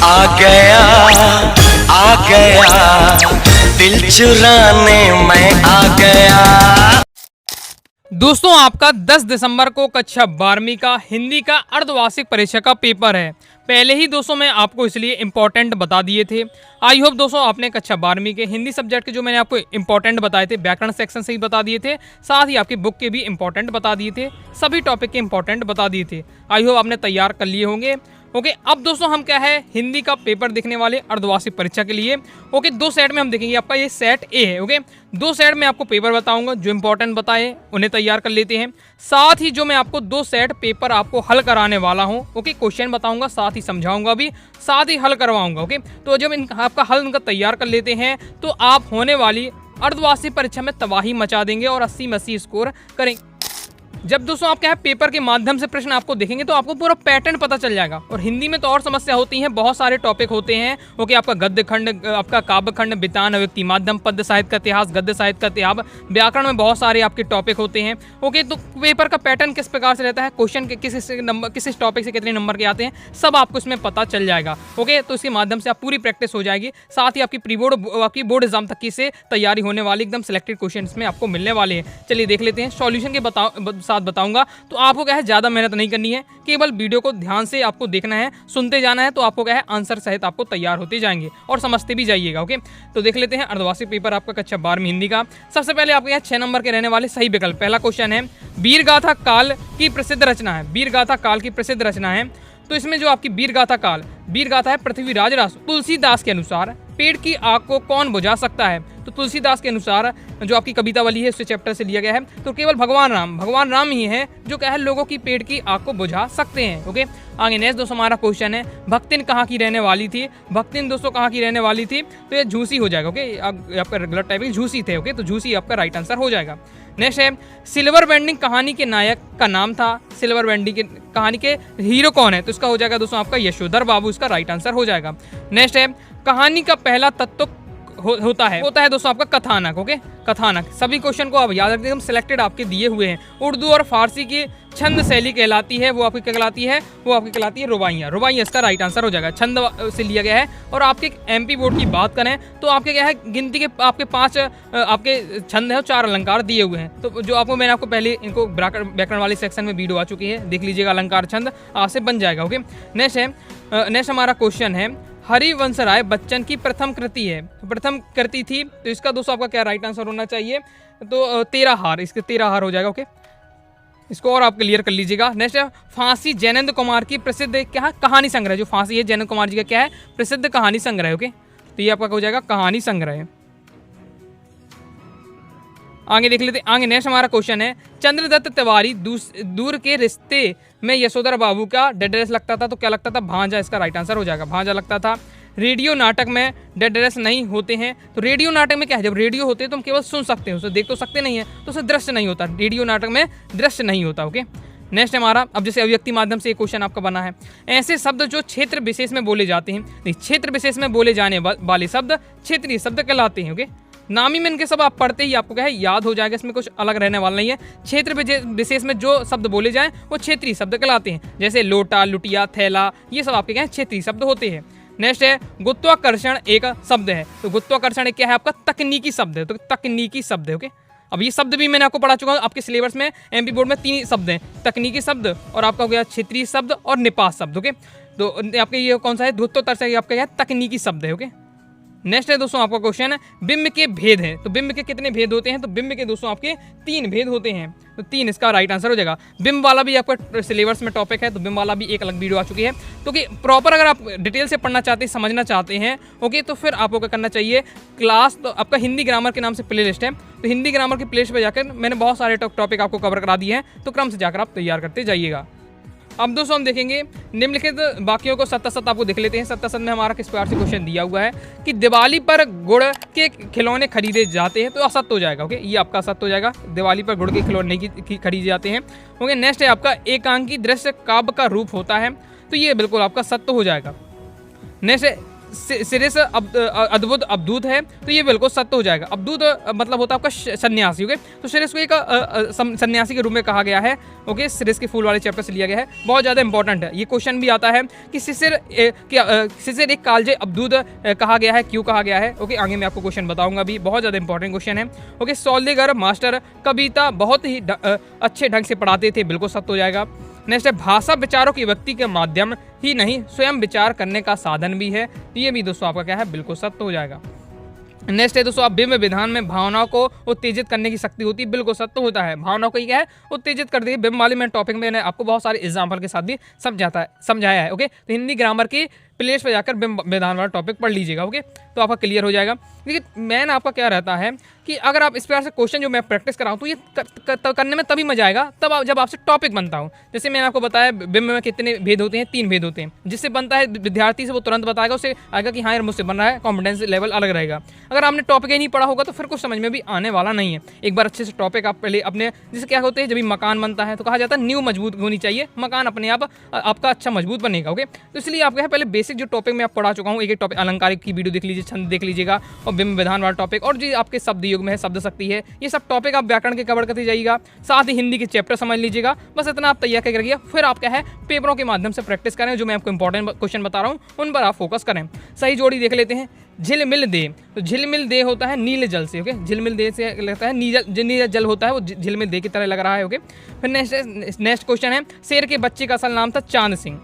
आ गया दिल चुराने मैं आ गया। दोस्तों आपका 10 दिसंबर को कक्षा 12वीं का हिंदी का अर्धवार्षिक परीक्षा का पेपर है। पहले ही दोस्तों मैं आपको इसलिए इम्पोर्टेंट बता दिए थे। आई होप दोस्तों आपने कक्षा 12वीं के हिंदी सब्जेक्ट के जो मैंने आपको इम्पोर्टेंट बताए थे व्याकरण सेक्शन से ही बता दिए थे, साथ ही आपकी बुक के भी इम्पोर्टेंट बता दिए थे, सभी टॉपिक के इम्पोर्टेंट बता दिए थे। आई होप आपने तैयार कर लिए होंगे। ओके, अब दोस्तों हम क्या है हिंदी का पेपर देखने वाले अर्धवार्षिक परीक्षा के लिए। ओके, दो सेट में हम देखेंगे। आपका ये सेट ए है। ओके, दो सेट में आपको पेपर बताऊंगा, जो इंपॉर्टेंट बताए उन्हें तैयार कर लेते हैं। साथ ही जो मैं आपको दो सेट पेपर आपको हल कराने वाला हूं। ओके, क्वेश्चन बताऊंगा, साथ ही समझाऊंगा भी, साथ ही हल करवाऊंगा। ओके, तो जब आपका हल इनका तैयार कर लेते हैं तो आप होने वाली अर्धवार्षिक परीक्षा में तबाही मचा देंगे और 80 में 80 स्कोर करेंगे। जब दोस्तों आप क्या है पेपर के माध्यम से प्रश्न आपको देखेंगे तो आपको पूरा पैटर्न पता चल जाएगा। और हिंदी में तो और समस्या होती हैं, बहुत सारे टॉपिक होते हैं। ओके, आपका गद्य खंड, आपका काव्य खंड, बितान, अव्यक्ति माध्यम, पद्य साहित्य का इतिहास, गद्य साहित्य का इतिहास, व्याकरण में बहुत सारे आपके टॉपिक होते हैं। ओके, तो पेपर का पैटर्न किस प्रकार से रहता है, क्वेश्चन के किस टॉपिक से कितने नंबर के आते हैं, सब आपको इसमें पता चल जाएगा। ओके, तो इसके माध्यम से आप पूरी प्रैक्टिस हो जाएगी। साथ ही आपकी प्री बोर्ड, आपकी बोर्ड एग्जाम तक की से तैयारी होने वाली एकदम सिलेक्टेड क्वेश्चन इसमें आपको मिलने वाले हैं। चलिए देख लेते हैं। सॉल्यूशन के साथ बताऊंगा, तो आपको क्या है ज़्यादा मेहनत नहीं करनी है, केवल वीडियो को ध्यान से आपको देखना है, सुनते जाना है, तो आपको क्या है आंसर सहित आपको तैयार होते जाएंगे और समझते भी जाइएगा। ओके, तो देख लेते हैं अर्धवार्षिक पेपर आपका कक्षा 12वीं हिंदी का। सबसे पहले आपके यहाँ 6 नंबर के रहने वाले सही विकल्प। पहला क्वेश्चन है वीरगाथा काल की प्रसिद्ध रचना है। वीरगाथा काल की प्रसिद्ध रचना है, तो इसमें जो आपकी वीरगाथा काल, वीरगाथा है पृथ्वीराज रास। तुलसीदास के अनुसार पेड़ की आग को कौन बुझा सकता है? तो तुलसीदास के अनुसार जो आपकी कवितावली है उससे चैप्टर से लिया गया है, तो केवल भगवान राम ही है जो क्या है लोगों की पेड़ की आग को बुझा सकते हैं। ओके, आगे नेक्स्ट दोस्तों हमारा क्वेश्चन है भक्तिन कहाँ की रहने वाली थी? भक्तिन दोस्तों कहाँ की रहने वाली थी? तो ये झूसी हो जाएगा। ओके, आपका रेगुलर टाइपिंग झूसी थे। ओके, तो झूसी आपका राइट आंसर हो जाएगा। नेक्स्ट है सिल्वर बैंडिंग कहानी के नायक का नाम था। सिल्वर बैंडिंग के कहानी के हीरो कौन है? तो इसका हो जाएगा दोस्तों आपका यशोधर बाबू, इसका राइट आंसर हो जाएगा। नेक्स्ट है कहानी का पहला तत्व होता है दोस्तों आपका कथानक। ओके, कथानक। सभी क्वेश्चन को आप याद रखते हैं, सिलेक्टेड आपके दिए हुए हैं। उर्दू और फारसी की छंद शैली कहलाती है, वो आपकी क्या कहलाती है? वो आपकी कहलाती है रुबाइयाँ। रुबाइयाँ इसका राइट आंसर हो जाएगा, छंद से लिया गया है। और आपके एमपी बोर्ड की बात करें तो आपके क्या है गिनती के आपके 5 आपके छंद है और 4 अलंकार दिए हुए हैं। तो जो आपको मैंने आपको पहले इनको व्याकरण वाले सेक्शन में वीडियो आ चुकी है, देख लीजिएगा। अलंकार छंद आज से बन जाएगा। ओके, नेक्स्ट हमारा क्वेश्चन है हरिवंश राय बच्चन की प्रथम कृति है। प्रथम कृति थी, तो इसका दोस्तों आपका क्या राइट आंसर होना चाहिए? तो 13 हार, इसके 13 हार हो जाएगा। ओके, इसको और आप क्लियर कर लीजिएगा। नेक्स्ट है फांसी जैनेंद्र कुमार की प्रसिद्ध क्या है कहानी संग्रह। जो फांसी है जैनेंद्र कुमार जी का क्या है? प्रसिद्ध कहानी संग्रह। ओके, तो ये आपका हो जाएगा कहानी संग्रह। आगे देख लेते हैं। आगे नेक्स्ट हमारा क्वेश्चन है चंद्रदत्त तिवारी दूर के रिश्ते में यशोधर बाबू का डेड ड्रेस लगता था, तो क्या लगता था? भांजा, इसका राइट आंसर हो जाएगा। भांजा लगता था। रेडियो नाटक में डेड ड्रेस नहीं होते हैं, तो रेडियो नाटक में क्या है जब रेडियो होते हैं तो हम केवल सुन सकते हैं, उसे देख तो सकते नहीं है, तो उसे दृश्य नहीं होता। रेडियो नाटक में दृश्य नहीं होता। ओके, नेक्स्ट हमारा अब जैसे अव्यक्ति माध्यम से एक क्वेश्चन आपका बना है ऐसे शब्द जो क्षेत्र विशेष में बोले जाते हैं। नहीं, क्षेत्र विशेष में बोले जाने वाले शब्द क्षेत्रीय शब्द कहलाते हैं। ओके, नामी में इनके सब आप पढ़ते ही आपको क्या है याद हो जाएगा, इसमें कुछ अलग रहने वाला नहीं है। क्षेत्र विशेष में जो शब्द बोले जाएं वो क्षेत्रीय शब्द कहलाते हैं, जैसे लोटा, लुटिया, थैला, ये सब आपके क्या है क्षेत्रीय शब्द होते हैं। नेक्स्ट है गुरुत्वाकर्षण एक शब्द है, तो गुरुत्वाकर्षण एक क्या है आपका तकनीकी शब्द है, तो तकनीकी शब्द है। ओके, अब ये शब्द भी मैंने आपको पढ़ा चुका हूँ, आपके सिलेबस में एमपी बोर्ड में 3 शब्द हैं, तकनीकी शब्द और आपका हो गया क्षेत्रीय शब्द और निपात शब्द। ओके, तो आपके ये कौन सा है? गुरुत्वाकर्षण आपका क्या है तकनीकी शब्द है। ओके, नेक्स्ट है दोस्तों आपका क्वेश्चन है बिंब के भेद हैं, तो बिंब के कितने भेद होते हैं? तो बिंब के दोस्तों आपके 3 भेद होते हैं, तो 3 इसका राइट आंसर हो जाएगा। बिंब वाला भी आपका सिलेबस में टॉपिक है, तो बिंब वाला भी एक अलग वीडियो आ चुकी है। तो कि प्रॉपर अगर आप डिटेल से पढ़ना चाहते हैं, समझना चाहते हैं, ओके, तो फिर आपको क्या करना चाहिए क्लास, तो आपका हिंदी ग्रामर के नाम से प्ले लिस्ट है, तो हिंदी ग्रामर की प्ले लिस्ट पर जाकर मैंने बहुत सारे टॉपिक आपको कवर करा दिए हैं, तो क्रम से जाकर आप तैयार करते जाइएगा। अब दोस्तों हम देखेंगे निम्नलिखित वाक्यों को सत्ता आपको देख लेते हैं। सत्ता में हमारा किस प्रकार से क्वेश्चन दिया हुआ है कि दिवाली पर गुड़ के खिलौने खरीदे जाते हैं, तो असत्य हो जाएगा। ओके, ये आपका असत्य हो जाएगा, दिवाली पर गुड़ के खिलौने खरीदे जाते हैं। ओके, नेक्स्ट है आपका एकांकी दृश्य काव्य का रूप होता है, तो ये बिल्कुल आपका सत्य हो जाएगा। नेक्स्ट है सिरे से अद्भुत अवधूत है, तो ये बिल्कुल सत्य हो जाएगा। अवधूत मतलब होता है आपका सन्यासी। ओके, तो सिरिस को एक सन्यासी के रूप में कहा गया है। ओके, सिरिस के फूल वाले चैप्टर से लिया गया है, बहुत ज़्यादा इंपॉर्टेंट है। ये क्वेश्चन भी आता है कि सिसिर एक कालजे अवधूत कहा गया है, क्यों कहा गया है। ओके, आगे मैं आपको क्वेश्चन बताऊंगा भी, बहुत ज़्यादा इंपॉर्टेंट क्वेश्चन है। ओके, सौदागर मास्टर कविता बहुत ही अच्छे ढंग से पढ़ाते थे, बिल्कुल सत्य हो जाएगा। नेक्स्ट है भाषा विचारों की व्यक्ति के माध्यम ही नहीं स्वयं विचार करने का साधन भी है, तो ये भी दोस्तों आपका क्या है, बिल्कुल सत्य हो जाएगा। नेक्स्ट है दोस्तों, आप बिंब विधान में भावनाओं को उत्तेजित करने की शक्ति होती है, बिल्कुल सत्य होता है। भावनाओं को क्या है, उत्तेजित कर दी। बिंब वाले में टॉपिक में मैंने आपको बहुत सारे एग्जाम्पल के साथ भी समझाया है। ओके, तो हिंदी ग्रामर की प्लेस पे जाकर बिंब विधान वाला टॉपिक पढ़ लीजिएगा। ओके, तो आपका क्लियर हो जाएगा। लेकिन मैन आपका क्या रहता है कि अगर आप इस प्रकार से क्वेश्चन जो मैं प्रैक्टिस कराऊँ तो ये करने में तभी मजा आएगा तब जब आपसे टॉपिक बनता हो। जैसे मैंने आपको बताया बिंब में कितने भेद होते हैं, 3 भेद होते हैं। जिससे बनता है विद्यार्थी से वो तुरंत बताएगा, उसे आएगा कि हाँ यार मुझसे बन रहा है, कॉन्फिडेंस लेवल अलग रहेगा। अगर आपने टॉपिक ही नहीं पढ़ा होगा तो फिर कुछ समझ में भी आने वाला नहीं है। एक बार अच्छे से टॉपिक आप पहले अपने, जैसे क्या होते हैं जब भी मकान बनता है तो कहा जाता है नींव मजबूत होनी चाहिए, मकान अपने आप आपका अच्छा मजबूत बनेगा। ओके, तो इसलिए आपका है पहले बेसिक जो टॉपिक मैं पढ़ा चुका हूँ, एक टॉपिक अलंकारिक की वीडियो देख लीजिए, छंद देख लीजिएगा, और बिंब विधान वाला टॉपिक, और जो आपके शब्द युग में है, शब्द शक्ति है, ये सब टॉपिक आप व्याकरण के कवर करते जाइएगा। साथ ही हिंदी के चैप्टर समझ लीजिएगा। बस इतना आप तैयार करके रखिए, फिर आप क्या है पेपरों के माध्यम से प्रैक्टिस करें। जो मैं आपको इंपॉर्टेंट क्वेश्चन बता रहा हूँ उन पर आप फोकस करें। सही जोड़ी देख लेते हैं। झिलमिल दे, तो झिलमिल दे होता है नीले जल से। ओके, झिलमिल दे से लगता है नीला जल होता है, वो झिलमिल दे की तरह लग रहा है। ओके, फिर नेक्स्ट क्वेश्चन है, शेर के बच्चे का असल नाम था चांद सिंह।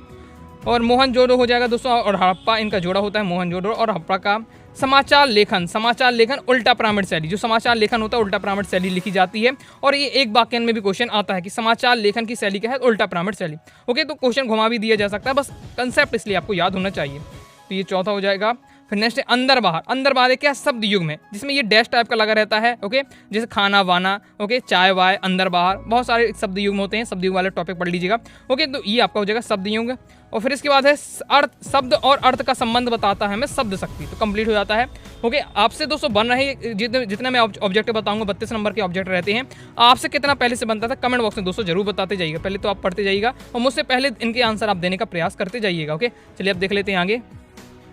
और मोहनजोदड़ो हो जाएगा दोस्तों, और हड़प्पा इनका जोड़ा होता है, मोहनजोदड़ो और हड़प्पा का। समाचार लेखन उल्टा पिरामिड शैली, जो समाचार लेखन होता है उल्टा पिरामिड शैली लिखी जाती है। और ये एक वाक्य में भी क्वेश्चन आता है कि समाचार लेखन की शैली क्या है, उल्टा पिरामिड शैली। ओके, तो क्वेश्चन घुमा भी दिया जा सकता है, बस कंसेप्ट इसलिए आपको याद होना चाहिए। तो ये चौथा हो जाएगा। फिर नेक्स्ट है अंदर बाहर क्या शब्द युग में, जिसमें ये डैश टाइप का लगा रहता है। ओके, जैसे खाना वाना, ओके, चाय वाय, अंदर बाहर, बहुत सारे शब्द युग में होते हैं। शब्द युग वाले टॉपिक पढ़ लीजिएगा। ओके, तो ये आपका हो जाएगा शब्द युग। और फिर इसके बाद है अर्थ, शब्द और अर्थ का संबंध बताता है हमें शब्द शक्ति, तो कंप्लीट हो जाता है। ओके, आपसे दोस्तों बन रहे जितने मैं ऑब्जेक्ट बताऊंगा 32 नंबर के ऑब्जेक्ट रहते हैं। आपसे कितना पहले से बनता था कमेंट बॉक्स में दोस्तों जरूर बताते जाइएगा। पहले तो आप पढ़ते जाइएगा और मुझसे पहले इनके आंसर आप देने का प्रयास करते जाइएगा। ओके, चलिए अब देख लेते हैं आगे।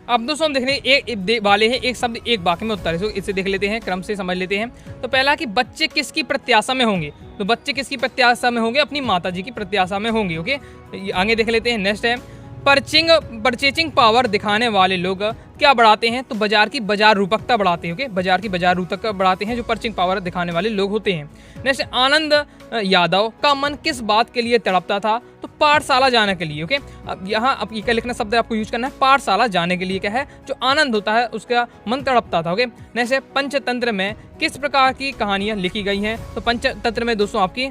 अब दोस्तों हम देखने वाले हैं एक शब्द एक वाक्य में उत्तर, तो इसे देख लेते हैं, क्रम से समझ लेते हैं। तो पहला कि बच्चे किसकी प्रत्याशा में होंगे, तो बच्चे किसकी प्रत्याशा में होंगे, अपनी माता जी की प्रत्याशा में होंगे। ओके, आगे देख लेते हैं। नेक्स्ट है परचेजिंग पावर दिखाने वाले लोग क्या बढ़ाते हैं, तो बाजार की बाजार रूपकता बढ़ाते हैं। ओके, बाजार की बाजार रूपकता बढ़ाते हैं जो परचेजिंग पावर दिखाने वाले लोग होते हैं। नेक्स्ट, आनंद यादव का मन किस बात के लिए तड़पता था, तो पाठशाला जाने के लिए। ओके, अब यहाँ अब ये क्या लिखना शब्द आपको यूज करना है, पाठशाला जाने के लिए क्या है, जो आनंद होता है उसका मन तड़पता था। ओके, नेक्स्ट, पंचतंत्र में किस प्रकार की कहानियां लिखी गई हैं, तो पंचतंत्र में दोस्तों आपकी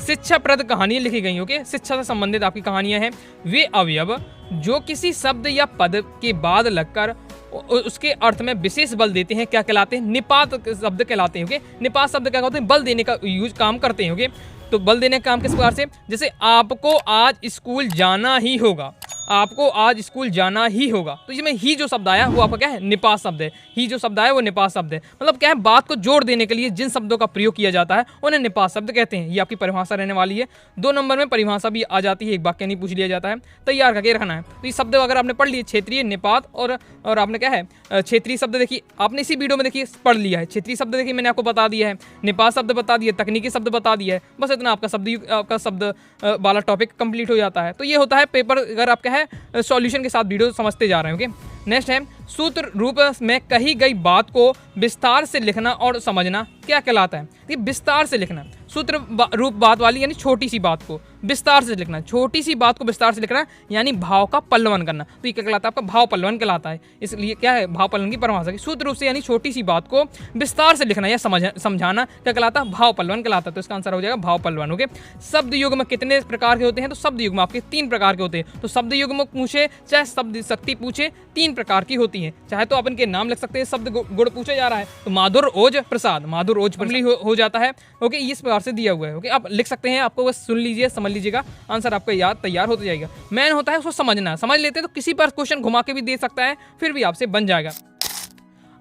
शिक्षाप्रद कहानियां लिखी गई। ओके, शिक्षा से संबंधित आपकी कहानियां हैं। वे अवयव जो किसी शब्द या पद के बाद लगकर उसके अर्थ में विशेष बल देते हैं क्या कहलाते हैं, निपात शब्द कहलाते हैं। ओके, निपात शब्द क्या होते हैं, बल देने का यूज काम करते हैं। ओके, तो बल देने का काम किस प्रकार से, जैसे आपको आज स्कूल जाना ही होगा, आपको आज स्कूल जाना ही होगा, तो इसमें ही जो शब्द आया वो आपका क्या है, निपात शब्द है। ही जो शब्द आया वो निपात शब्द है, मतलब क्या है, बात को जोड़ देने के लिए जिन शब्दों का प्रयोग किया जाता है उन्हें निपात शब्द कहते हैं। ये आपकी परिभाषा रहने वाली है। 2 नंबर में परिभाषा भी आ जाती है, एक वाक्य नहीं पूछ लिया जाता है, तैयार करके रखना है। तो ये शब्द अगर आपने पढ़ लिए, क्षेत्रीय, निपात और आपने क्या है क्षेत्रीय शब्द देखिए, आपने इसी वीडियो में देखिए पढ़ लिया है। क्षेत्रीय शब्द देखिए मैंने आपको बता दिया है, निपात शब्द बता दिया, तकनीकी शब्द बता दिया है, बस इतना आपका शब्द वाला टॉपिक कंप्लीट हो जाता है। तो ये होता है पेपर, अगर आपका है सॉल्यूशन के साथ वीडियो समझते जा रहे हैं। ओके, नेक्स्ट है सूत्र रूप में कही गई बात को विस्तार से लिखना और समझना क्या कहलाता है, कि विस्तार से लिखना, सूत्र रूप बात वाली यानी छोटी सी बात को विस्तार से लिखना, छोटी सी बात को विस्तार से लिखना यानी भाव का पल्लवन करना, तो ये क्या कहलाता है, आपका भाव पल्लवन कहलाता है। इसलिए क्या है, भाव पल्लवन की परिभाषा की सूत्र रूप से यानी छोटी सी बात को विस्तार से लिखना या समझाना क्या कहलाता है, भाव पल्लवन कहलाता है। तो इसका आंसर हो जाएगा भाव पल्लवन। ओके, शब्द युग में कितने प्रकार के होते हैं, तो शब्द युग में आपके 3 प्रकार के होते हैं। तो शब्द युग में पूछे चाहे शब्द शक्ति पूछे, 3 प्रकार की होती है। चाहे तो आप इनके नाम लिख सकते हैं, शब्द गुण पूछा जा रहा है तो माधुर ओज प्रसाद, माधुर ओज प्रसाद हो जाता है। ओके, इस प्रकार से दिया हुआ है। ओके, आप लिख सकते हैं, आपको बस सुन लीजिए, समझ लीजिएगा, आंसर आपका याद तैयार होता जाएगा। मेन होता है उसको समझना, समझ लेते हैं तो किसी पर क्वेश्चन घुमा के भी दे सकता है, फिर भी आपसे बन जाएगा।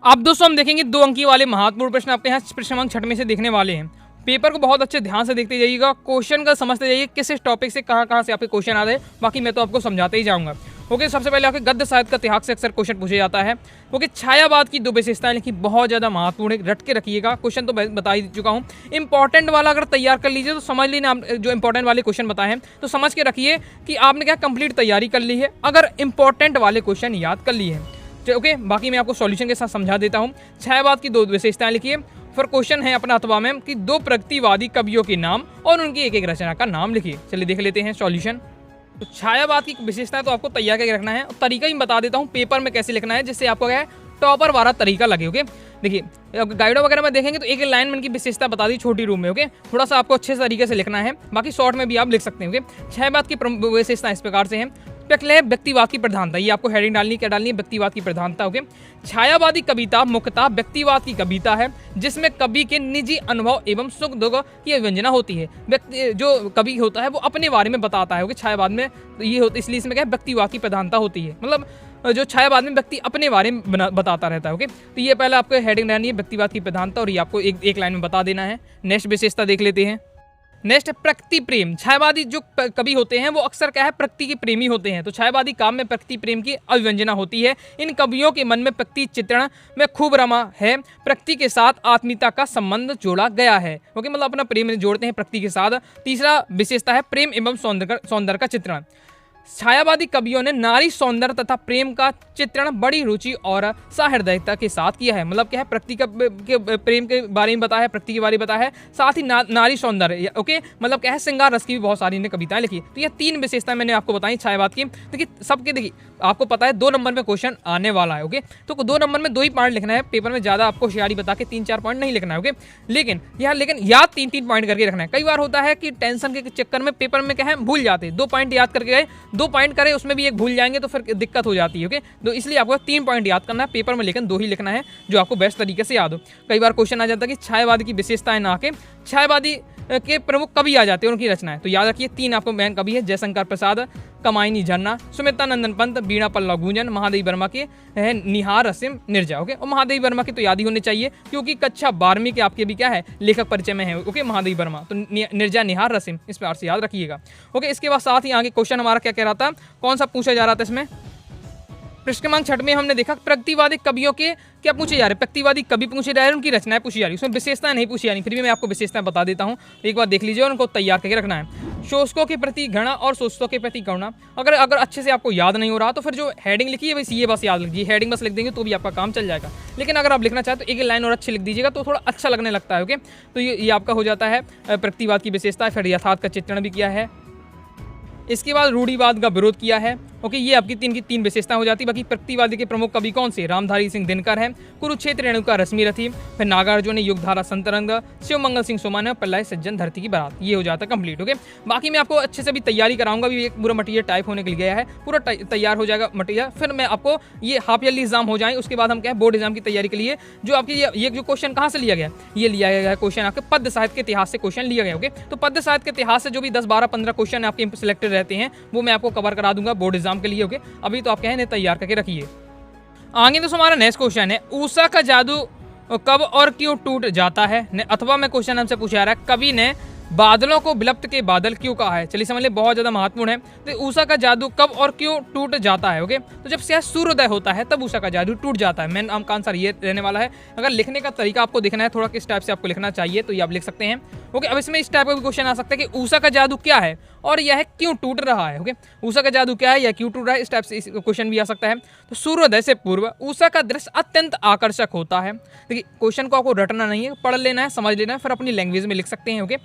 अब दोस्तों हम देखेंगे 2 अंकी वाले महत्वपूर्ण प्रश्न आपके यहाँ प्रश्न क्रमांक 6 में से देखने वाले हैं। पेपर को बहुत अच्छे ध्यान से देखते जाइएगा, क्वेश्चन का समझते जाइए, किस टॉपिक से कहाँ से आपके क्वेश्चन आ रहे हैं, बाकी मैं तो आपको समझाते ही जाऊंगा। ओके, सबसे पहले आपके गद्य साहित्य का इतिहास से अक्सर क्वेश्चन पूछा जाता है। ओके, छायावाद की 2 विशेषताएं लिखी, बहुत ज़्यादा महत्वपूर्ण है, रट के रखिएगा। क्वेश्चन तो बता ही चुका हूँ। इंपॉर्टेंट वाला अगर तैयार कर लीजिए तो समझ लीजिए, आप जो इंपॉर्टेंट वाले क्वेश्चन बताए हैं तो समझ के रखिए कि आपने क्या कंप्लीट तैयारी कर ली है, अगर इंपॉर्टेंट वाले क्वेश्चन याद कर लिए हैं। ओके, बाकी मैं आपको सॉल्यूशन के साथ समझा देता हूँ। छायावाद की 2 विशेषताएं लिखिए। फिर क्वेश्चन है अपना अथवा में कि 2 प्रगतिवादी कवियों के नाम और उनकी एक एक रचना का नाम लिखिए। चलिए देख लेते हैं सॉल्यूशन। तो छायावाद की विशेषताएं तो आपको तैयार करके रखना है, और तरीका ही बता देता हूँ पेपर में कैसे लिखना है, जिससे आपको क्या है टॉपर वाला तरीका लगे। ओके, देखिए गाइडो वगैरह में देखेंगे तो एक लाइन में इनकी विशेषता बता दी छोटी रूम में। ओके, थोड़ा सा आपको अच्छे तरीके से लिखना है, बाकी शॉर्ट में भी आप लिख सकते हैं। ओके, छायावाद की विशेषता इस प्रकार से है। पहले है व्यक्तिवाद की प्रधानता, ये आपको हेडिंग डालनी, क्या डालनी है, व्यक्तिवाद की प्रधानता। ओके, छायावादी कविता मुख्यतः व्यक्तिवाद की कविता है, जिसमें कवि के निजी अनुभव एवं सुख दुख की अभिव्यंजना होती है। व्यक्ति जो कवि होता है वो अपने बारे में बताता है। ओके, छायावाद में ये होता, इसलिए इसमें क्या है व्यक्तिवाद की प्रधानता होती है, मतलब जो छायावाद में व्यक्ति अपने बारे में बताता रहता है। ओके, तो ये पहले आपको हेडिंग डालनी है व्यक्तिवाद की प्रधानता, और ये आपको एक लाइन में बता देना है। नेक्स्ट विशेषता देख लेते हैं। नेक्स्ट प्रकृति प्रेम। छायावादी जो कवि होते हैं वो अक्सर क्या है प्रकृति के प्रेमी होते हैं, तो छायावादी काम में प्रकृति प्रेम की अभिव्यंजना होती है। इन कवियों के मन में प्रकृति चित्रण में खूब रमा है, प्रकृति के साथ आत्मीयता का संबंध जोड़ा गया है। ओके, मतलब अपना प्रेम जोड़ते हैं प्रकृति के साथ। तीसरा विशेषता है प्रेम एवं सौंदर्य का चित्रण। छायावादी कवियों ने नारी सौंदर्य तथा प्रेम का चित्रण बड़ी रुचि और सहृदयता के साथ किया है, मतलब क्या है प्रकृति के प्रेम के बारे में बताया है, प्रकृति के बारे में बताया है, साथ ही नारी सौंदर्य। ओके, मतलब क्या है श्रृंगार रस की भी बहुत सारी इन्हें कविताएं लिखी। तो ये 3 विशेषताएं मैंने आपको बताई छायावाद की। देखिए सबके, देखिए आपको पता है 2 नंबर में क्वेश्चन आने वाला है। ओके, तो 2 नंबर में 2 ही पॉइंट लिखना है, पेपर में ज़्यादा आपको होशियारी बता के 3-4 पॉइंट नहीं लिखना है। ओके, लेकिन याद 3-3 पॉइंट करके रखना है। कई बार होता है कि टेंशन के चक्कर में पेपर में क्या है भूल जाते हैं, 2 पॉइंट याद करके गए, 2 पॉइंट करें उसमें भी एक भूल जाएंगे तो फिर दिक्कत हो जाती है। ओके, तो इसलिए आपको 3 पॉइंट याद करना है पेपर में, लेकिन 2 ही लिखना है जो आपको बेस्ट तरीके से याद हो। कई बार क्वेश्चन आ जाता है कि छायावादी की विशेषताएं ना के छायावादी के प्रमुख कवि आ जाते हैं, उनकी रचनाएं, तो याद रखिए 3 आपको मेन कवि है, जयशंकर प्रसाद, कमायनी झरना, सुमित्रा नंदन पंत, बीणा पल्लव गूंजन, महादेवी वर्मा के है निहार रसिम निर्जा। ओके, और महादेवी वर्मा की तो याद ही होनी चाहिए क्योंकि कक्षा 12वीं के आपके भी क्या है लेखक परिचय में है। ओके, महादेवी वर्मा, तो निर्जा निहार रसिम, इस प्रकार से याद रखिएगा। ओके, इसके बाद साथ ही आगे क्वेश्चन हमारा क्या कह रहा था, कौन सा पूछा जा रहा था इसमें, पृष्ठ क्रमांक 6 में हमने देखा प्रगतिवादी कवियों के क्या पूछे जा रहे हैं, प्रगतिवादी कवि पूछे जा रहे हैं, उनकी रचनाएं पूछी जा रही है, उसमें विशेषताएं नहीं पूछी जा रही, फिर भी मैं आपको विशेषताएं बता देता हूं, एक बार देख लीजिए और उनको तैयार करके रखना है। शोषकों के प्रति घृणा और शोषकों के प्रति करुणा, अगर अच्छे से आपको याद नहीं हो रहा तो फिर जो हेडिंग लिखी है बस ये बस याद लीजिए, हेडिंग बस लिख देंगे तो भी आपका काम चल जाएगा। लेकिन अगर आप लिखना चाहते तो एक लाइन और अच्छी लिख दीजिएगा तो थोड़ा अच्छा लगने लगता है। ओके, तो ये आपका हो जाता है प्रगतिवाद की विशेषता। फिर यथार्थ का चित्रण भी किया है, इसके बाद रूढ़िवाद का विरोध किया है। ओके, ये आपकी 3 विशेषता हो जाती है। बाकी प्रगतिवादी के प्रमुख कवि कौन से, रामधारी सिंह दिनकर है, कुरुक्षेत्र रेणुका रश्मि रथी, फिर नागार्जुन ने युगधारा संतरंग, शिव मंगल सिंह सोमान्य, प्रलय सज्जन धरती की बारात, ये हो जाता है कंप्लीट। ओके, बाकी मैं आपको अच्छे से भी तैयारी कराऊंगा, भी एक पूरा मटेरियल टाइप होने के लिए गया है, पूरा तैयार हो जाएगा मटेरियल। फिर मैं आपको ये हाफ ईयरली एग्जाम हो जाए उसके बाद हम क्या है बोर्ड एग्जाम की तैयारी के लिए जो आपकी ये जो क्वेश्चन कहाँ से लिया गया, ये लिया गया है क्वेश्चन आपके पद्य साहित्य के इतिहास से क्वेश्चन लिया गया। ओके, तो पद्य साहित्य के इतिहास से जो भी 10, 12, 15 क्वेश्चन आपके सिलेक्टेड रहते हैं वो मैं आपको कवर करा दूंगा बोर्ड एग्जाम के लिए। ओके, अभी तो आप कहें तैयार करके रखिए। आगे तो हमारा नेक्स्ट क्वेश्चन है, ऊषा का जादू कब और क्यों टूट जाता है, अथवा मैं क्वेश्चन हमसे पूछा रहा है कवि ने बादलों को विलुप्त के बादल क्यों कहा है। चलिए समझ ले, बहुत ज्यादा महत्वपूर्ण है। तो ऊषा का जादू कब और क्यों टूट जाता है। ओके, तो जब सूर्योदय होता है तब ऊषा का जादू टूट जाता है। मेन का आंसर ये रहने वाला है। अगर लिखने का तरीका आपको देखना है थोड़ा किस टाइप से आपको लिखना चाहिए तो ये आप लिख सकते हैं। ओके, अब इसमें इस टाइप का भी क्वेश्चन आ सकता है कि ऊषा का जादू क्या है और यह क्यों टूट रहा है। ओके, ऊषा का जादू क्या है या क्यों टूट रहा है, इस टाइप से क्वेश्चन भी आ सकता है। तो सूर्योदय से पूर्व ऊषा का दृश्य अत्यंत आकर्षक होता है। देखिए क्वेश्चन को आपको रटना नहीं है, पढ़ लेना है, समझ लेना है, फिर अपनी लैंग्वेज में लिख सकते हैं। ओके,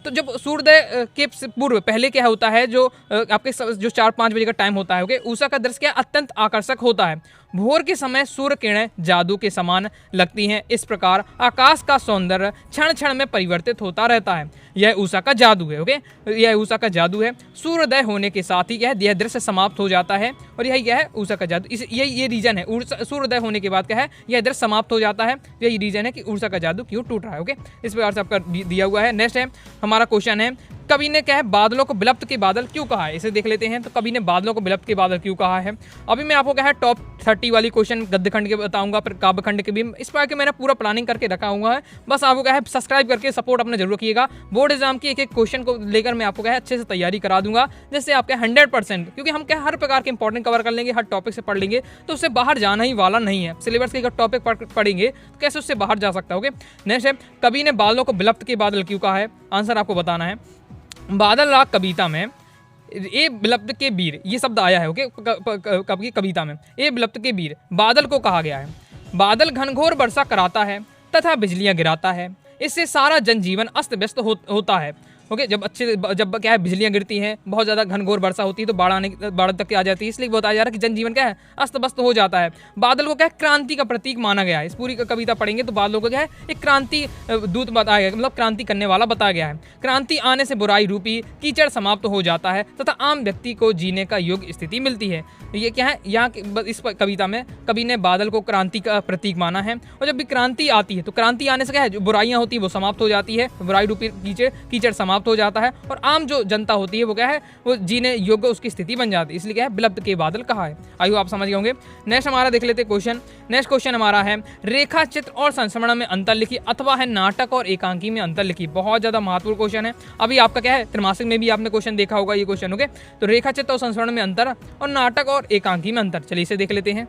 तो जब सूर्योदय के पूर्व पहले क्या होता है, जो आपके जो 4-5 बजे का टाइम होता है, ओके, ऊषा का दृश्य क्या अत्यंत आकर्षक होता है। भोर के समय सूर्य किरणें जादू के समान लगती हैं। इस प्रकार आकाश का सौंदर्य क्षण क्षण में परिवर्तित होता रहता है। यह ऊषा का जादू है। ओके, यह ऊषा का जादू है। सूर्योदय होने के साथ ही यह दृश्य समाप्त हो जाता है और यही क्या है ऊषा का जादू। ये रीजन है, सूर्योदय होने के बाद क्या है यह दृश्य समाप्त हो जाता है। यही रीजन है कि ऊषा का जादू क्यों टूट रहा है। ओके, इस प्रकार से आपका दिया हुआ है। नेक्स्ट है हमारा क्वेश्चन है, कवि ने क्या है बादलों को विलुप्त के बादल क्यों कहा है। इसे देख लेते हैं। तो कवि ने बादलों को विलुप्त के बादल क्यों कहा है। अभी मैं आपको क्या है टॉप 30 वाली क्वेश्चन गद्य खंड के बताऊंगा, फिर काव्य खंड के भी, इस प्रकार के मैंने पूरा प्लानिंग करके रखा हुआ है। बस आपको क्या है सब्सक्राइब करके सपोर्ट अपना जरूर किएगा। बोर्ड एग्जाम की एक एक क्वेश्चन को लेकर मैं आपको क्या है अच्छे से तैयारी करा दूंगा, जिससे आपके 100%, क्योंकि हम क्या हर प्रकार के इंपॉर्टेंट कवर कर लेंगे, हर टॉपिक से पढ़ लेंगे, तो उससे बाहर जाना ही वाला नहीं है। सिलेबस के अगर टॉपिक पढ़ेंगे तो कैसे उससे बाहर जा सकता है। ओके, नेक्स्ट है, कवि ने बादलों को विलुप्त के बादल क्यों कहा है? आंसर आपको बताना है। बादल राग कविता में ए विलुप्त के वीर, ये शब्द आया है। ओके, कब की कविता में ए विलुप्त के वीर बादल को कहा गया है। बादल घनघोर वर्षा कराता है तथा बिजलियां गिराता है, इससे सारा जनजीवन अस्त व्यस्त होता है। ओके, जब क्या है बिजलियां गिरती हैं, बहुत ज़्यादा घनघोर वर्षा होती है, तो बाढ़ तक के आ जाती है, इसलिए बताया जा रहा है कि जनजीवन क्या है अस्त व्यस्त हो जाता है। बादल को क्या है क्रांति का प्रतीक माना गया है। इस पूरी कविता पढ़ेंगे तो बादलों को क्या है एक क्रांति दूत बताया गया, मतलब क्रांति करने वाला बताया गया है। क्रांति आने से बुराई रूपी कीचड़ समाप्त हो जाता है तथा आम व्यक्ति को जीने का योग्य स्थिति मिलती है। ये क्या है, यहाँ इस कविता में कवि ने बादल को क्रांति का प्रतीक माना है। और जब भी क्रांति आती है तो क्रांति आने से क्या है जो बुराइयां होती है वो समाप्त हो जाती है, बुराई रूपी कीचड़ समाप्त हो जाता है, और आम जो जनता होती है वो क्या है वो जीने योग्य उसकी स्थिति बन जाती है, इसलिए क्या है विलुप्त के बादल कहा है। आइए आप समझ गए होंगे। नेक्स्ट हमारा देख लेते क्वेश्चन। नेक्स्ट क्वेश्चन हमारा है रेखा चित्र और संस्मरण में अंतर लिखी, अथवा है नाटक और एकांकी में अंतर लिखी। बहुत ज्यादा महत्वपूर्ण क्वेश्चन है। अभी आपका क्या है त्रैमासिक में भी आपने क्वेश्चन देखा होगा ये क्वेश्चन। ओके, तो रेखा चित्र और संस्मरण में अंतर और नाटक और एकांकी में अंतर, चलिए इसे देख लेते हैं।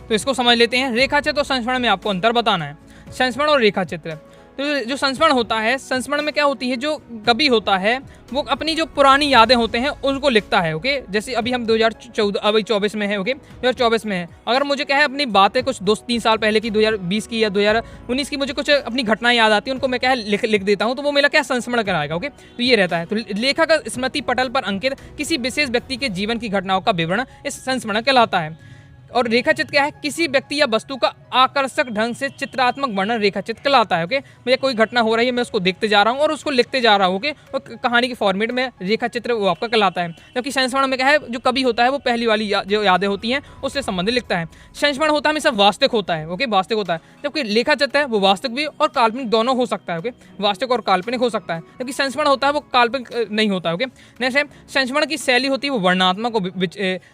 तो इसको समझ लेते हैं। रेखा चित्र और संस्मरण में आपको अंतर बताना है। संस्मरण और रेखा चित्र, तो जो संस्मरण होता है, संस्मरण में क्या होती है जो कवि होता है वो अपनी जो पुरानी यादें होते हैं उनको लिखता है। ओके, जैसे अभी हम 2024 में है। ओके, 2024 में है। अगर मुझे क्या है अपनी बातें कुछ 2-3 साल पहले की 2020 की या 2019 की मुझे कुछ अपनी घटनाएं याद आती है, उनको मैं क्या है लिख देता हूँ, तो वो मेरा क्या संस्मरण कराएगा। ओके, तो ये रहता है। तो लेखक स्मृति पटल पर अंकित किसी विशेष व्यक्ति के जीवन की घटनाओं का विवरण इस संस्मरण कहलाता है। और रेखाचित्र क्या है किसी व्यक्ति या वस्तु का आकर्षक ढंग से चित्रात्मक वर्णन रेखाचित्र कहलाता है। ओके, मुझे कोई घटना हो रही है, मैं उसको देखते जा रहा हूँ और उसको लिखते जा रहा हूँ। ओके, और कहानी के फॉर्मेट में रेखाचित्र वो आपका कहलाता है। जबकि संस्मरण में क्या है जो कवि होता है वो पहली वाली जो यादें होती हैं उससे संबंधित लिखता है। संस्मरण होता है हमेशा वास्तविक होता है। ओके, वास्तविक होता है। जबकि लेखाचित्र है वो वास्तविक भी और काल्पनिक दोनों हो सकता है। ओके, वास्तविक और काल्पनिक हो सकता है। जबकि संस्मरण होता है वो काल्पनिक नहीं होता है। ओके, नेक्स्ट है संस्मरण की शैली होती है वो वर्णनात्मक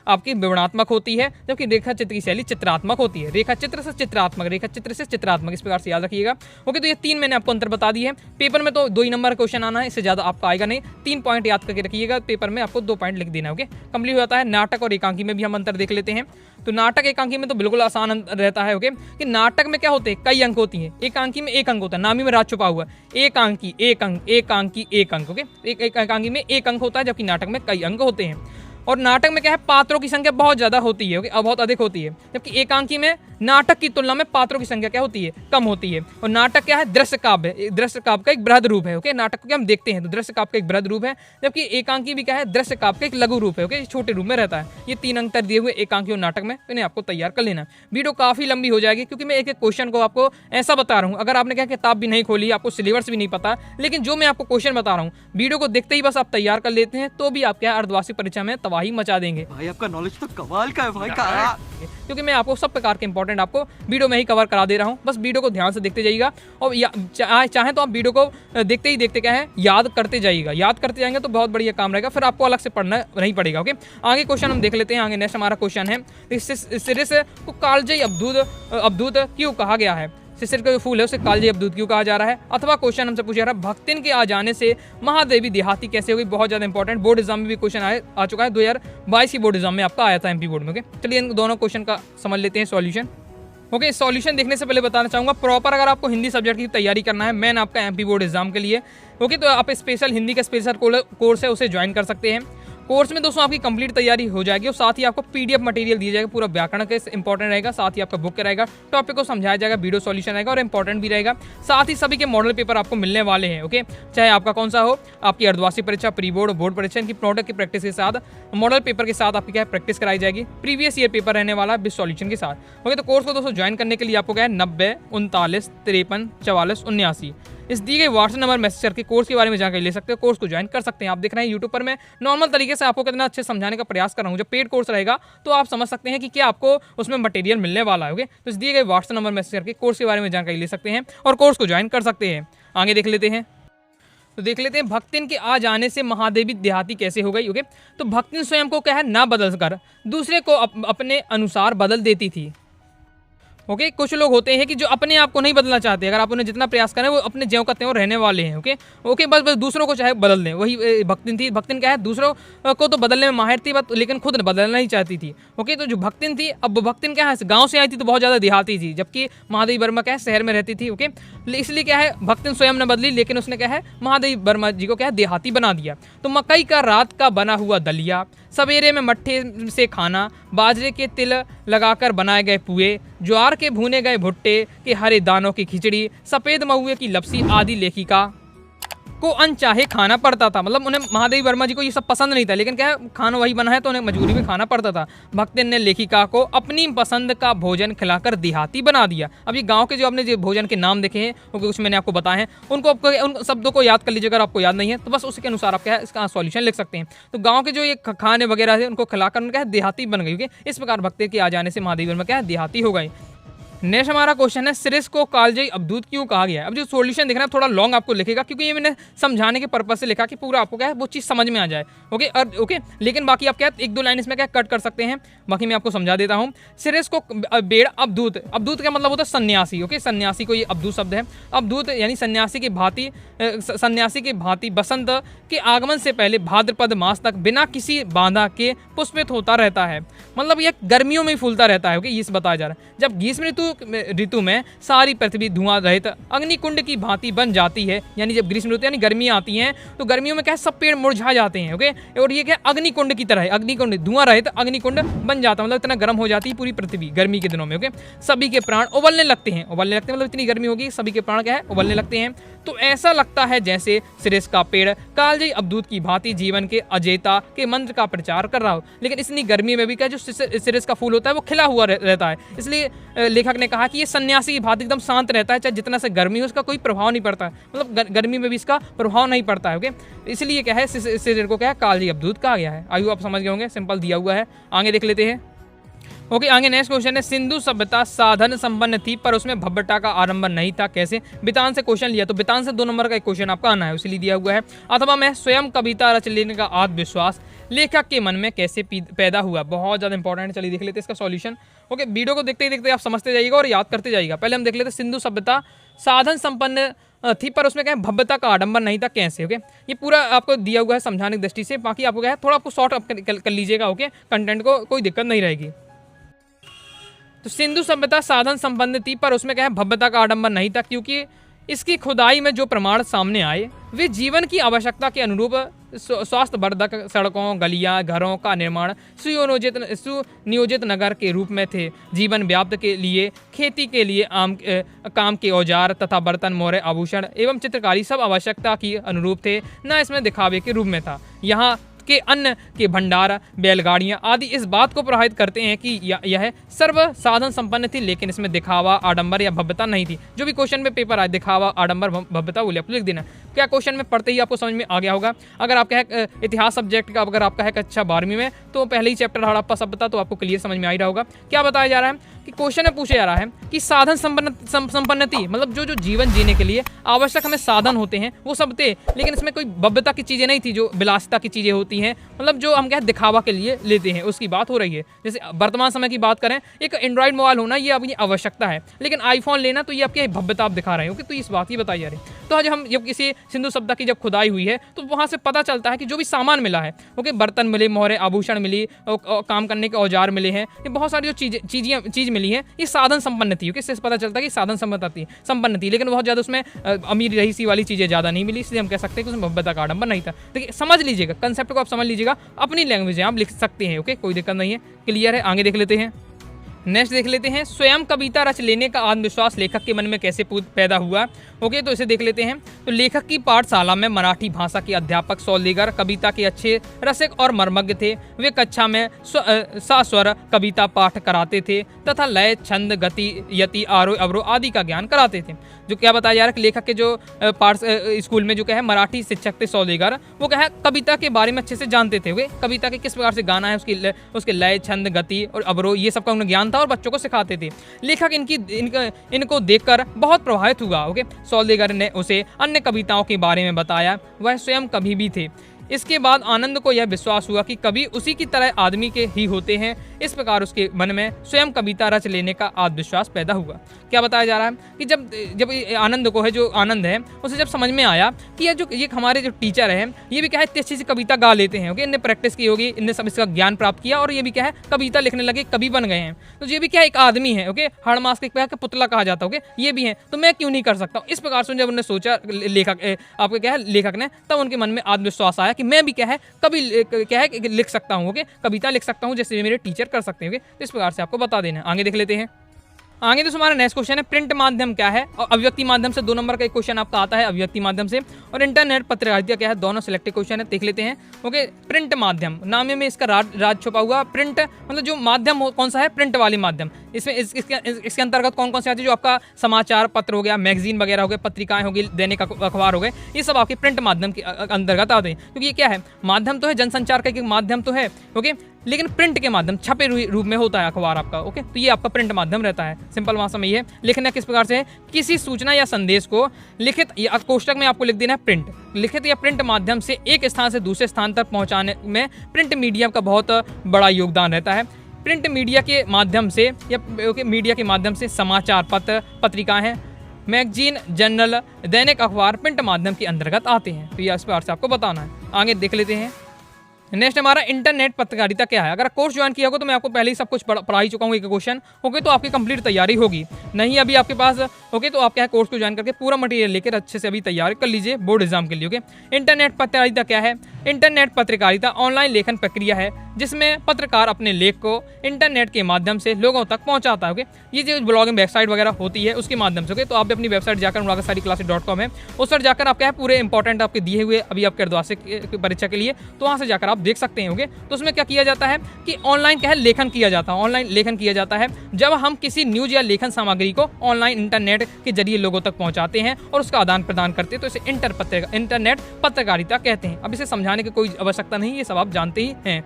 आपकी विवरणात्मक होती है, जबकि रेखाचित्र की शैली चित्रात्मक होती है। रेखाचित्र से चित्रात्मक, रेखाचित्र से चित्रात्मक, इस प्रकार से याद रखिएगा। ओके, तो ये 3 मैंने आपको अंतर बता दिए हैं। पेपर में तो 2 ही नंबर का क्वेश्चन आना है, इससे ज्यादा आपका आएगा नहीं। 3 पॉइंट याद करके रखिएगा, पेपर में आपको 2 पॉइंट लिख देना है। ओके, कंप्लीट हो जाता है। नाटक और एकांकी में भी हम अंतर देख लेते हैं। तो नाटक एकांकी में तो बिल्कुल आसान रहता है। ओके, कि नाटक में क्या होते हैं कई अंक होती हैं, एकांकी में एक अंक होता है, नाम ही में राज छुपा हुआ है। एकांकी एक अंक, एकांकी एक अंक। ओके, एकांकी में एक अंक होता है, जबकि नाटक में कई अंक होते हैं। और नाटक में क्या है पात्रों की संख्या बहुत ज्यादा होती है। ओके, बहुत अधिक होती है। जबकि एकांकी में नाटक की तुलना में पात्रों की संख्या क्या होती है कम होती है। और नाटक क्या है दृश्य काव्य, दृश्य काव्य का एक बृहद रूप है। ओके, नाटक को क्या हम देखते हैं तो दृश्य काव्य का एक बृहद रूप है, जबकि एकांकी भी क्या है दृश्य काव्य का एक लघु रूप है। ओके, छोटे रूप में रहता है। ये 3 अंतर दिए हुए एकांकी और नाटक में, इन्हें आपको तैयार कर लेना। वीडियो काफी लंबी हो जाएगी क्योंकि मैं एक एक क्वेश्चन को आपको ऐसा बता रहा हूँ। अगर आपने क्या किताब भी नहीं खोली, आपको सिलेबस भी नहीं पता, लेकिन जो मैं आपको क्वेश्चन बता रहा हूँ वीडियो को देखते ही बस आप तैयार कर लेते हैं, तो भी आप क्या अर्धवार्षिक परीक्षा में तबाही मचा देंगे। भाई आपका नॉलेज तो कमाल का है भाई का। क्योंकि मैं आपको सब प्रकार के इंपॉर्टेंट आपको वीडियो में ही कवर करा दे रहा हूँ। बस वीडियो को ध्यान से देखते जाइएगा और चाहे तो आप वीडियो को देखते ही देखते क्या है याद करते जाइएगा। याद करते जाएंगे तो बहुत बढ़िया काम रहेगा, फिर आपको अलग से पढ़ना नहीं पड़ेगा। ओके, आगे क्वेश्चन हम देख लेते हैं। आगे नेक्स्ट हमारा क्वेश्चन है सिरे से को कालजयी अवधूत क्यों कहा गया है। शिशिर का जो फूल है उसे कालजयी अवधूत क्यों कहा जा रहा है। अथवा क्वेश्चन हमसे पूछा जा रहा है भक्तिन के आ जाने से महादेवी देहाती कैसे होगी। बहुत ज्यादा इंपॉर्टेंट, बोर्ड एग्जाम में भी क्वेश्चन आ चुका है। 2022 की बोर्ड एग्जाम में आपका आया था एमपी बोर्ड में। ओके, चलिए इन दोनों क्वेश्चन का समझ लेते हैं सॉल्यूशन। ओके, सॉल्यूशन देखने से पहले बताना चाहूँगा प्रॉपर अगर आपको हिंदी सब्जेक्ट की तैयारी करना है मेन आपका एमपी बोर्ड एग्जाम के लिए, ओके, तो आप स्पेशल हिंदी का स्पेशल कोर्स है उसे ज्वाइन कर सकते हैं। कोर्स में दोस्तों आपकी कंप्लीट तैयारी हो जाएगी और साथ ही आपको पीडीएफ मटेरियल दिया जाएगा, पूरा व्याकरण का इंपॉर्टेंट रहेगा, साथ ही आपका बुक रहेगा, टॉपिक को समझाया जाएगा, वीडियो सॉल्यूशन रहेगा और इंपॉर्टेंट भी रहेगा। साथ ही सभी के मॉडल पेपर आपको मिलने वाले हैं। ओके, चाहे आपका कौन सा हो, आपकी अर्धवार्षिक परीक्षा, प्री बोर्ड, बोर्ड परीक्षा, इनकी प्रोडक्ट की प्रैक्टिस के साथ मॉडल पेपर के साथ आपकी क्या है प्रैक्टिस कराई जाएगी। प्रीवियस ईयर पेपर रहने वाला विद सॉल्यूशन के साथ। ओके, तो कोर्स को दोस्तों ज्वाइन करने के लिए आपको क्या है 90 39 53 44 79 इस दिए गए व्हाट्सएप नंबर मैसेज करके कोर्स के बारे में जानकारी ले सकते हो, कोर्स को ज्वाइन कर सकते हैं। आप देख रहे हैं यूट्यूब पर मैं नॉर्मल तरीके से आपको कितना अच्छे समझाने का प्रयास कर रहा हूँ। जब पेड कोर्स रहेगा तो आप समझ सकते हैं कि क्या आपको उसमें मटेरियल मिलने वाला है। ओके, तो इस दिए गए व्हाट्सएप नंबर मैसेज करके कोर्स के बारे में जानकारी ले सकते हैं और कोर्स को ज्वाइन कर सकते हैं। आगे देख लेते हैं। तो देख लेते हैं भक्तिन के आ जाने से महादेवी देहाती कैसे हो गई। ओके, तो भक्तिन स्वयं को क्या है ना बदल कर दूसरे को अपने अनुसार बदल देती थी। ओके, कुछ लोग होते हैं कि जो अपने आप को नहीं बदलना चाहते, अगर आप उन्हें जितना प्रयास करें वो अपने ज्यों का त्यों रहने वाले हैं। ओके, बस दूसरों को चाहे बदल दें। वही भक्तिन थी। भक्तिन क्या है, दूसरों को तो बदलने में माहिर थी लेकिन खुद बदलना ही चाहती थी। ओके, तो जो भक्तिन थी, अब भक्तिन क्या है गाँव से आई थी तो बहुत ज़्यादा देहाती थी, जबकि महादेवी वर्मा क्या है शहर में रहती थी। ओके, इसलिए क्या है भक्तिन स्वयं न बदली, लेकिन उसने क्या है महादेवी वर्मा जी को क्या है देहाती बना दिया। तो मकई का रात का बना हुआ दलिया, सवेरे में मट्ठे से खाना, बाजरे के तिल लगाकर बनाए गए पुए, ज्वार के भुने गए भुट्टे के हरे दानों की खिचड़ी, सफ़ेद महुए की लपसी आदि लेखिका को अनचाहे खाना पड़ता था। मतलब उन्हें महादेवी वर्मा जी को ये सब पसंद नहीं था, लेकिन क्या है खाना वही बना है तो उन्हें मजबूरी में खाना पड़ता था। भक्तिन ने लेखिका को अपनी पसंद का भोजन खिलाकर देहाती बना दिया। अब ये गांव के जो आपने जो भोजन के नाम देखे हैं वो कुछ मैंने आपको बताए हैं, उनको उन शब्दों को याद कर लीजिए। अगर आपको याद नहीं है तो बस उसके अनुसार आप क्या है इसका सॉल्यूशन लिख सकते हैं। तो गाँव के जो ये खाने वगैरह थे उनको खिलाकर उनका देहाती बन गई। इस प्रकार भक्ति के आ जाने से महादेवी वर्मा क्या है देहाती हो गई। नेक्स्ट हमारा क्वेश्चन है सिरिस को कालजयी अवधूत क्यों कहा गया है। अब जो सॉल्यूशन देखना है थोड़ा लॉन्ग आपको लिखेगा, क्योंकि ये मैंने समझाने के पर्पज से लिखा कि पूरा आपको क्या है वो चीज़ समझ में आ जाए। ओके, लेकिन बाकी आप क्या एक दो लाइन इसमें क्या कट कर सकते हैं, बाकी मैं आपको समझा देता हूँ। सिरिस को बेड़ अवधूत, अवधूत का मतलब होता है सन्यासी। ओके, सन्यासी को ये अवधूत शब्द है। अवधूत यानी सन्यासी की भांति बसंत के आगमन से पहले भाद्रपद मास तक बिना किसी बाधा के पुष्पित होता रहता है। मतलब ये गर्मियों में ही फूलता रहता है। ओके, ये बताया जा रहा है। जब ग्रीष्म ऋतु में सारी पृथ्वी धुआं रहित अग्निकुंड की भांति बन जाती है, यानी जब ग्रीष्म ऋतु यानी गर्मियां आती हैं तो गर्मियों में क्या है सब पेड़ मुरझा जाते हैं। ओके, और ये क्या अग्निकुंड की तरह है, अग्निकुंड धुआं रहित अग्निकुंड बन जाता है। मतलब इतना गर्म हो जाती है पूरी पृथ्वी गर्मी के दिनों में। ओके, सभी के प्राण उबलने लगते हैं। मतलब इतनी गर्मी होगी सभी के प्राण क्या है उबलने लगते हैं। तो ऐसा लगता है जैसे सिरिस का पेड़ कालजयी अवधूत की भांति जीवन के अजेता के मंत्र का प्रचार कर रहा हो। लेकिन इतनी गर्मी में भी क्या जो सिरिस का फूल होता है वो खिला हुआ रहता है। इसलिए लेखक ने कहा कि ये सन्यासी की भांति एकदम शांत रहता है, चाहे जितना से गर्मी हो उसका कोई प्रभाव नहीं पड़ता है। मतलब गर्मी में भी इसका प्रभाव नहीं पड़ता है। ओके, इसलिए क्या है सिरिस को क्या है कालजयी अवधूत कहा गया है। आयु आप समझ गए होंगे, सिंपल दिया हुआ है। आगे देख लेते हैं। ओके, आगे नेक्स्ट क्वेश्चन है सिंधु सभ्यता साधन संपन्न थी पर उसमें भव्यता का आडंबर नहीं था, कैसे। बितान से क्वेश्चन लिया तो बितान से 2 नंबर का एक क्वेश्चन आपका आना है, उसीलिए दिया हुआ है। अथवा मैं स्वयं कविता रच लेने का आत्मविश्वास लेखक के मन में कैसे पैदा हुआ। बहुत ज़्यादा इंपॉर्टेंट है, चलिए देख लेते हैं इसका सॉल्यूशन। ओके, वीडियो को देखते ही देखते आप समझते जाइएगा और याद करते जाइएगा। पहले हम देख लेते सिंधु सभ्यता साधन संपन्न थी पर उसमें क्या है भव्यता का आडंबर नहीं था, कैसे। ओके, ये पूरा आपको दिया हुआ है समझाने की दृष्टि से, बाकी आपको क्या है थोड़ा आपको शॉर्ट अप कर लीजिएगा। ओके, कंटेंट को कोई दिक्कत नहीं रहेगी। तो सिंधु सभ्यता साधन संपन्न थी पर उसमें क्या है भव्यता का आडंबर नहीं था, क्योंकि इसकी खुदाई में जो प्रमाण सामने आए वे जीवन की आवश्यकता के अनुरूप स्वास्थ्यवर्धक सड़कों, गलियां, घरों का निर्माण सुनियोजित नगर के रूप में थे। जीवन व्याप्त के लिए खेती के लिए काम के औजार तथा बर्तन, मोहरे, आभूषण एवं चित्रकारी सब आवश्यकता की अनुरूप थे, न इसमें दिखावे के रूप में था। यहाँ के अन्न के भंडार, बैलगाड़ियां आदि इस बात को प्रभावित करते हैं कि यह सर्व साधन संपन्न थी, लेकिन इसमें दिखावा, आडंबर या भव्यता नहीं थी। जो भी क्वेश्चन में पेपर आए दिखावा, आडंबर, भव्यता बोले आप लिख देना। क्या क्वेश्चन में पढ़ते ही आपको समझ में आ गया होगा। अगर आपका है इतिहास सब्जेक्ट का, अगर आपका है कक्षा 12वीं में, तो पहले ही चैप्टर हड़प्पा सभ्यता तो आपको क्लियर समझ में आ ही रहा होगा। क्या बताया जा रहा है कि क्वेश्चन में पूछा जा रहा है कि साधन संपन्न थी, मतलब जो जीवन जीने के लिए आवश्यक हमें साधन होते हैं वो सब थे, लेकिन इसमें कोई भव्यता की चीज़ें नहीं थी, जो विलासिता की चीज़ें होती हैं, मतलब जो हम क्या दिखावा के लिए लेते हैं उसकी बात हो रही है। जैसे वर्तमान समय की बात करें, एक एंड्रॉइड मोबाइल होना ये आपकी आवश्यकता है, लेकिन आईफोन लेना तो ये आपकी भव्यता आप दिखा रहे हो। तो इस बात की बताई जा रही है। तो आज हम जब किसी सिंधु सभ्यता की जब खुदाई हुई है तो वहाँ से पता चलता है कि जो भी सामान मिला है, ओके, बर्तन मिले, मोहरे, आभूषण मिली, काम करने के औजार मिले हैं, ये बहुत सारी जो चीज़ मिली है, ये साधन संपन्न थी। ओके, इससे पता चलता है कि साधन संपन्न थी, लेकिन बहुत ज़्यादा उसमें अमीर रईसी वाली चीज़ें ज़्यादा नहीं मिली, इसलिए हम कह सकते हैं कि उसमें भव्यता का आडंबर नहीं था। देखिए समझ लीजिएगा, कंसेप्ट को आप समझ लीजिएगा, अपनी लैंग्वेज है आप लिख सकते हैं। ओके, कोई दिक्कत नहीं है, क्लियर है। आगे देख लेते हैं। नेक्स्ट देख लेते हैं स्वयं कविता रच लेने का आत्मविश्वास लेखक के मन में कैसे पैदा हुआ। ओके, तो इसे देख लेते हैं। तो लेखक की पाठशाला में मराठी भाषा के अध्यापक सौलीगर कविता के अच्छे रसिक और मर्मज्ञ थे। वे कक्षा में सस्वर कविता पाठ कराते थे तथा लय, छंद, गति, यति, आरोह, अवरोह आदि का ज्ञान कराते थे। जो क्या बताया जा रहा है कि लेखक के जो स्कूल में जो क्या है मराठी शिक्षक थे सौलीगर, वो क्या है कविता के बारे में अच्छे से जानते थे। वे कविता के किस प्रकार से गाना है, उसके लय, छंद, गति और अवरोह ये सब का उन्हें ज्ञान ज्ञान था और बच्चों को सिखाते थे। लेखक इनको देखकर बहुत प्रभावित हुआ। ओके, सौदागर ने उसे अन्य कविताओं के बारे में बताया, वह स्वयं कवि भी थे। इसके बाद आनंद को यह विश्वास हुआ कि कवि उसी की तरह आदमी के ही होते हैं। इस प्रकार उसके मन में स्वयं कविता रच लेने का आत्मविश्वास पैदा हुआ। क्या बताया जा रहा है कि जब आनंद को है, जो आनंद है, उसे जब समझ में आया कि ये हमारे जो टीचर हैं ये भी क्या है, इतनी अच्छी सी कविता गा लेते हैं। ओके, इनने प्रैक्टिस की होगी, इनने सब इसका ज्ञान प्राप्त किया और ये भी क्या है, कविता लिखने लगे, कवि बन गए हैं। तो ये भी क्या है, एक आदमी है। ओके, हड़ मास के पुतला कहा जाता है। ओके, ये भी है, तो मैं क्यों नहीं कर सकता। इस प्रकार से जब उन्होंने सोचा लेखक ने, तब उनके मन में आत्मविश्वास आया कि मैं भी क्या है, कभी क्या है लिख सकता हूँ। ओके, कविता लिख सकता हूँ जैसे मेरे टीचर कर सकते हैं। तो इस प्रकार से आपको बता देना। आगे देख लेते हैं। आगे तो हमारा नेक्स्ट क्वेश्चन है, प्रिंट माध्यम क्या है और अभिव्यक्ति माध्यम से। 2 नंबर का एक क्वेश्चन आपका आता है अभिव्यक्ति माध्यम से, और इंटरनेट पत्रकारिता क्या है, दोनों सिलेक्टेड क्वेश्चन है, देख लेते हैं। ओके, प्रिंट माध्यम, नाम में इसका राज छुपा हुआ। प्रिंट मतलब जो माध्यम कौन सा है, प्रिंट वाली माध्यम। इसमें इसके अंतर्गत कौन कौन से आते हैं, जो आपका समाचार पत्र हो गया, मैगजीन वगैरह हो गए, पत्रिकाएं होगी, दैनिक अखबार हो गए, ये सब आपके प्रिंट माध्यम के अंतर्गत आते हैं। क्योंकि ये क्या है, माध्यम तो है, जनसंचार का एक माध्यम तो है। ओके, लेकिन प्रिंट के माध्यम, छपे रूप में होता है अखबार आपका। ओके, तो ये आपका प्रिंट माध्यम रहता है। सिंपल भाषा में ये है। लिखना किस प्रकार से है, किसी सूचना या संदेश को लिखित या कोष्टक में आपको लिख देना है प्रिंट। लिखित या प्रिंट माध्यम से एक स्थान से दूसरे स्थान तक पहुंचाने में प्रिंट मीडिया का बहुत बड़ा योगदान रहता है। प्रिंट मीडिया के माध्यम से मीडिया के माध्यम से समाचार पत्र, पत्रिकाएं हैं, मैगजीन, जर्नल, दैनिक अखबार प्रिंट माध्यम के अंतर्गत आते हैं। तो ये इस प्रकार से आपको बताना है। आगे देख लेते हैं। नेक्स्ट हमारा इंटरनेट पत्रकारिता क्या है। अगर कोर्स ज्वाइन किया होगा तो मैं आपको पहले ही सब कुछ पढ़ा ही चुका हूँ एक क्वेश्चन। ओके, तो आपकी कंप्लीट तैयारी होगी। नहीं अभी आपके पास, ओके, तो आप क्या है, कोर्स को ज्वाइन करके पूरा मटेरियल लेकर अच्छे से अभी तैयारी कर लीजिए बोर्ड एग्जाम के लिए। ओके, इंटरनेट पत्रकारिता क्या है। इंटरनेट पत्रकारिता ऑनलाइन लेखन प्रक्रिया है जिसमें पत्रकार अपने लेख को इंटरनेट के माध्यम से लोगों तक पहुंचाता है। ओके, ये जो ब्लॉगिंग वेबसाइट वगैरह होती है उसके माध्यम से। ओके, तो आप भी अपनी वेबसाइट जाकर munawarstudyclasses.com है, उस पर जाकर आप क्या है, पूरे इंपॉर्टेंट आपके दिए हुए अभी आपके अर्धवार्षिक परीक्षा के लिए, तो वहाँ से जाकर आप देख सकते हैं। ओके, तो उसमें क्या किया जाता है कि ऑनलाइन क्या है, लेखन किया जाता है। ऑनलाइन लेखन किया जाता है जब हम किसी न्यूज या लेखन सामग्री को ऑनलाइन इंटरनेट के जरिए लोगों तक पहुंचाते हैं और उसका आदान प्रदान करते हैं, तो इसे इंटरनेट पत्रकारिता कहते हैं। अब इसे समझाने की कोई आवश्यकता नहीं, ये सब आप जानते ही हैं।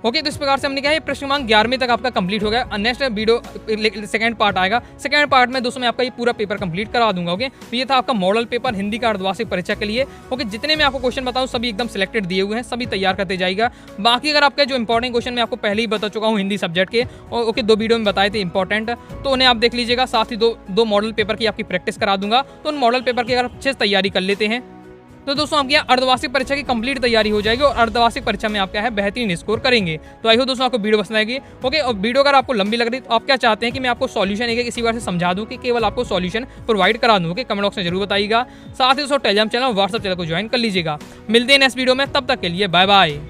ओके, तो इस प्रकार से हमने क्या है, प्रश्न क्रमांक 11वीं तक आपका कंप्लीट हो गया। नेक्स्ट वीडियो सेकंड पार्ट आएगा। सेकंड पार्ट में दोस्तों मैं आपका ये पूरा पेपर कंप्लीट करा दूंगा। ओके, तो ये था आपका मॉडल पेपर हिंदी का अर्धवार्षिक परीक्षा के लिए। ओके, जितने मैं आपको क्वेश्चन बताऊं सभी एकदम सिलेक्टेड दिए हुए हैं, सभी तैयार करते जाएगा। बाकी अगर आपके जो इंपॉर्टेंट क्वेश्चन मैं आपको पहले ही बता चुका हूँ हिंदी सब्जेक्ट के, ओके, 2 वीडियो में बताए थे इंपॉर्टेंट, तो उन्हें आप देख लीजिएगा। साथ ही दो मॉडल पेपर की आपकी प्रैक्टिस करा दूंगा। तो उन मॉडल पेपर की अगर अच्छे से तैयारी कर लेते हैं तो दोस्तों आपकी अर्धवार्षिक परीक्षा की कंप्लीट तैयारी हो जाएगी और अर्धवार्षिक परीक्षा में आप क्या है, बेहतरीन स्कोर करेंगे। तो आई होप दोस्तों आपको वीडियो पसंद आएगी। ओके, और वीडियो अगर आपको लंबी लग रही तो आप क्या चाहते हैं कि मैं आपको सॉल्यूशन एक इसी बार से समझा दूं कि केवल आपको सॉल्यूशन प्रोवाइड करा दूं। ओके, कमेंट बॉक्स में जरूर बताइएगा। साथ ही दोस्तों टेलीग्राम चैनल, व्हाट्सएप चैनल को ज्वाइन कर लीजिएगा। मिलते हैं नेक्स्ट वीडियो में, तब तक के लिए बाय बाय।